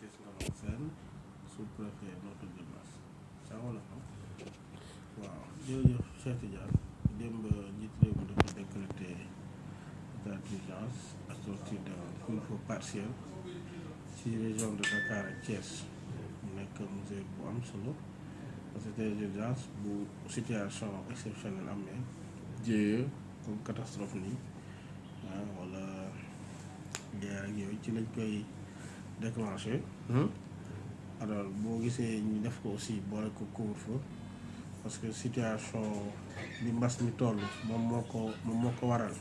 Papis Ngom Sène sous-préfet Notto Diobass saa wala xam waaw jërëjëf Cheikh Tidiane démb njiit réew mi dafa décrété état d'urgence assorti d'un couvre-feu partiel ci région de Dakar ak Thiès mu nekk mesure bu am solo parce que état d'urgence bu situation exceptionnelle amee jéye comme catastrophe nii wala guerre ak yooyu ci lañ koy déclenché. Alors boo gisee ñu def ko aussi boole ko couvre-feu parce que situation bi mbas mi toll moom moo ko waral.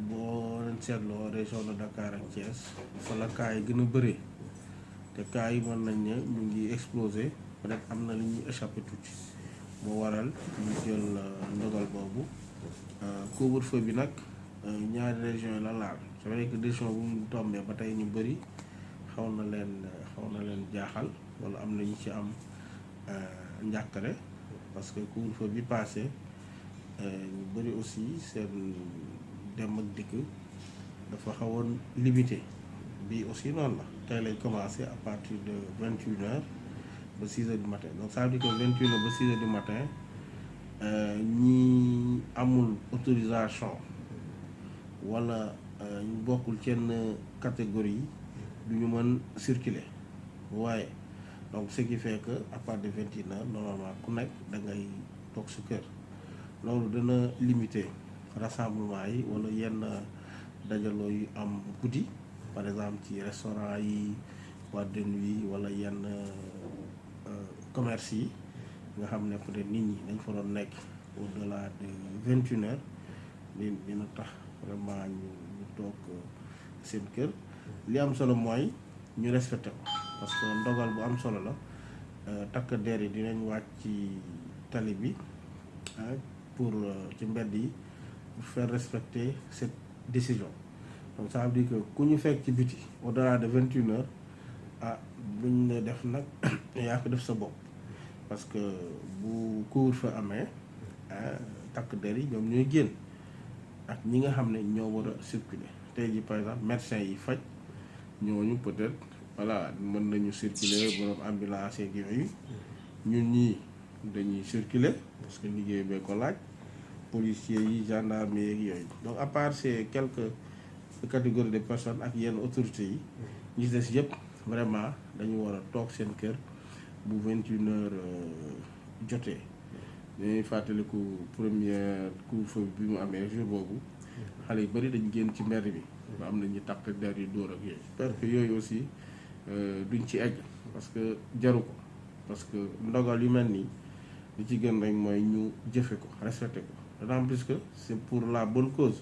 boo leen seetloo région de Dakar ak Thiès fa la cas yi gën a bëree te cas yi mën nañ ne ñu ngi explosé peut-être am na li ñuy échappé tuuti moo waral ñu jël ndogal boobu couvre-feu bi nag ñaari région yi la laal c'est vrai que décision bu mu tombee ba tey ñu bëri xaw na leen jaaxal wala am na ñu ci am njàqare parce que couvre-feu bi passé ñu bëri aussi seen dem ak dikk dafa xawoon limité bi aussi noonu la tey lañ commencé à partir de 21h ba 6h du matin donc ça veut dire que 21h ba 6h du matin ñi amul autorisation wala ñu bokkul kenn catégorie du ñu mën circuler waaye donc ce qui fait que à partir de 21h normalement ku nekk da ngay toog sa kër loolu dana limiter rassemblement yi wala yenn dajaloo yu am guddi par exemple ci restaurant yi boîte de nuit wala yenn commerce yi nga xam ne peut-être nit ñi dañ fa doon nekk au-delà de 21h dina tax vraiment ñu toog seen kër li am solo mooy ñu respecté ko parce que ndogal bu am solo la takk der yi dinañ wàcc ci tali bi pour ci mbedd yi pour faire respecter cette décision donc ça veut dire que ku ñu fekk ci biti au-delà de 21h buñ ne def nag yaa ko def sa bopp parce que bu couvre-feu amee takk der yi ñoom ñooy génn ak ñi nga xam ne ñoo war a circuler tey ji par exemple médecins yi faj ñooñu peut-être voilà mën nañu circuler borom ambulance yeeg yooyu ñun ñii dañuy circuler parce que liggéey bee ko laaj policiers yi gendarmes yeeg yooyu donc à part ces quelques catégories de personnes ak yenn autorités yi ñi des yëpp vraiment dañu war a toog seen kër bu 21h jotee dañuy fàttaliku première couvre-feu bi mu amee jour boobu xale yu bëri dañ génn ci mbedd bi ba am na ñu takk der yu dóor ak yooyu j'espère que yooyu aussi duñ ci egg parce que jaru ko parce que ndogal yu mel nii li ci gën rek mooy ñu jëfe ko respecté ko d'autant plus que c'est pour la bonne cause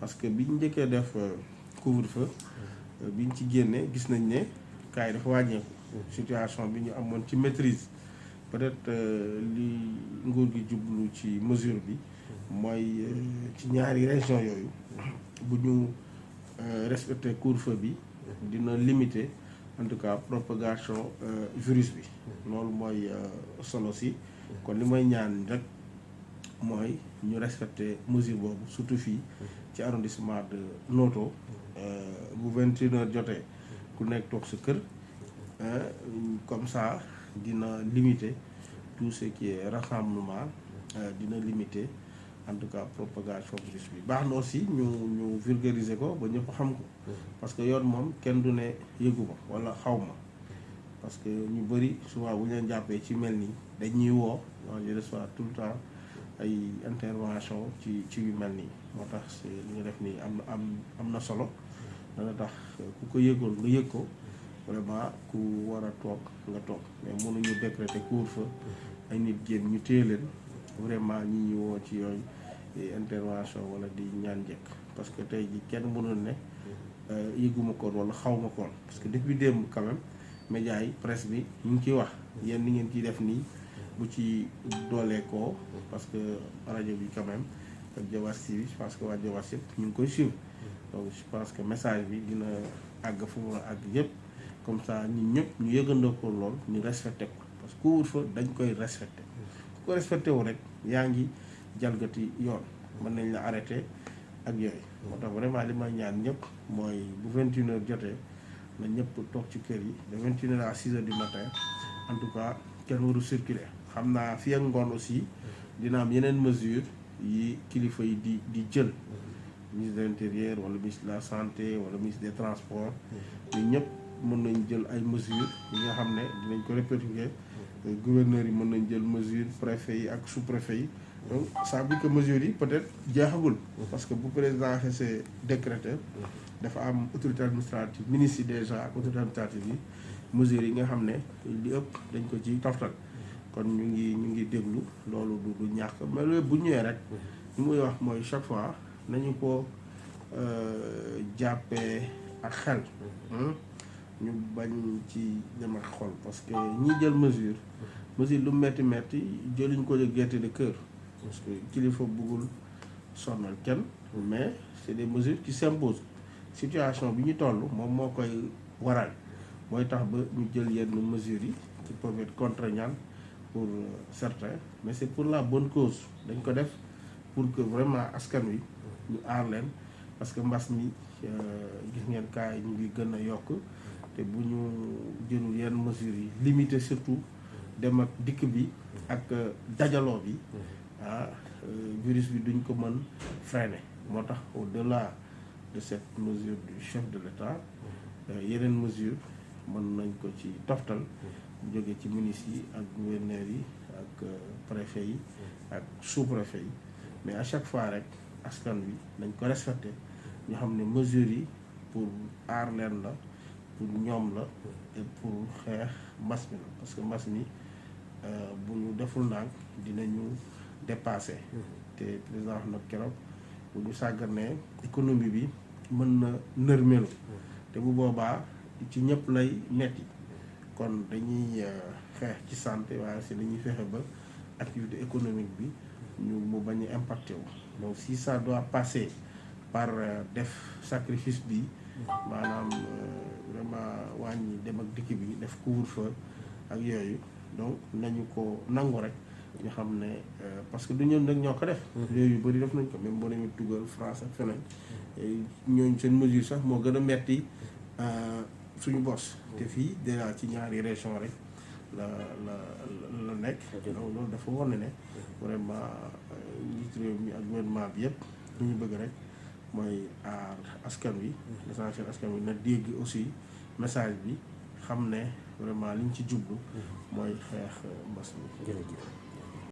parce que biñ njëkkee def couvre-feu biñ ci génnee gis nañ ne cas yi dafa wàññeeku situation bi ñu amoon ci maîtrise peut-être li nguur gi jublu ci mesure bi mooy ci ñaari région yooyu bu ñu respecter couvre-feu bi dina limiter en tout cas propagation virus bi loolu mooy solo si kon li may ñaan rek mooy ñu respecter mesure boobu surtout fii ci arrondissement de Notto bu 21h jotee ku nekk toog sa kër comme ça dina limiter tout ce qui est rassemblement dina limiter en tout cas propagation virus bi baax na aussi ñu vulgariser ko ba ñëpp xam ko parce que yoon moom kenn du ne yëgu ma wala xaw ma parce que ñu bëri souvent bu ñu leen jàppee ci mel nii dañuy woo je reçois tout le temps ay intervention ci yu mel nii moo tax li nga def nii am na solo dana tax ku ko yëgoon nga yëg ko vraiment ku war a toog nga toog mais mënuñu décréter couvre-feu ay nit génn ñu téye leen vraiment ñi ñu woo ci yooyu intervention wala di ñaan njëkk parce que tey ji kenn mënul ne yëguma koon wala xaw ma koon parce que depuis démb quand même médias yi presse bi ñu ngi ciy wax yéen ni ngeen ciy def nii bu ci doolee koo parce que rajo bi quand même ak Diobass TV je pense que waa Diobass yëpp ñu ngi koy suivre donc je pense que message bi dina àgg fu mu àgg yëpp comme ça ñun ñëpp ñu yëgandoo ko lool ñu respecté ko parce que couvre-feu dañ koy respecté ku ko respecté wu rek yaa ngi jalgati yoon mën nañ la arrêté ak yooyu moo tax vraiment li may ñaan ñëpp mooy bu 21h jotee na ñëpp toog ci kër yi de 21h à 6h du matin en tout cas kenn waru circuler xam naa fii ak ngoon aussi dina am yeneen mesure yi kilifa yi di jël ministre de l'intérieur wala ministre de la santé wala ministre des transports ñu ñëpp mën nañ jël ay mesures yi nga xam ne dinañ ko répercuter gouverneurs yi mën nañ jël mesure préfet yi ak sous-préfet yi donc ça veut dire que mesures yi peut-être jeexagul parce que bu président xesee décréter dafa am autorité administrative ministre yi déjà ak autorité administrative yi mesures yi nga xam ne li ëpp dañ ko ci toftal kon ñu ngi déglu loolu du ñàkk mais loolu bu ñëwee rek li muy wax mooy chaque fois nañu ko jàppee ak xel ñu bañ ci dem ak xol parce que ñi jël mesure lu metti jëluñ ko de gaieté de cœur parce que kilifa bëggul sonal kenn mais c'est des mesures qui s'imposent situation bi ñu toll moom moo koy waral mooy tax ba ñu jël yenn mesures yi qui peuvent être contraignantes pour certains mais c'est pour la bonne cause dañ ko def pour que vraiment askan wi ñu aar leen parce que mbas mi gis ngeen cas yi ñu ngi gën a yokk te bu ñu jëlul yenn mesures yi limité surtout dem ak dikk bi ak dajaloo bi virus bi duñ ko mën freiner moo tax au-delà de cette mesure du chef de l'État yeneen mesure mën nañ ko ci toftal jóge ci ministres yi ak gouverneurs yi ak préfet yi ak sous-préfet yi mais à chaque fois rek askan wi nañ ko respecté ñu xam ne mesures yi pour aar leen la pour ñoom la et pour xeex mbas mi la parce que mbas mi bu ñu deful ndànk dinañu dépassé te président wax na keroog bu ñu sàgganee économie bi mën na nërmelu te bu boobaa ci ñëpp lay metti kon dañuy xeex ci santé waaye si dañuy fexe ba activité économique bi ñu mu bañ a impacté wu donc si ça doit passer par def sacrifice bi maanaam vraiment wàññi dem ak dikk bi def couvre-feu ak yooyu donc nañu ko nangu rek ñu xam ne parce que du ñoom nag ñoo ko def yooyu yu bëri def nañ ko même boo demee Tugal France ak feneen ñooñu seen mesure sax moo gën a metti suñu bos te fii déjà ci ñaari région rek la nekk donc loolu dafa wane ne vraiment njiit réew mi ak gouvernement bi yëpp lu ñu bëgg rek mooy aar askan wi l'essentiel askan wi na dégg aussi message bi xam ne vraiment liñ ci jublu mooy xeex mbas mi. jërëjëf.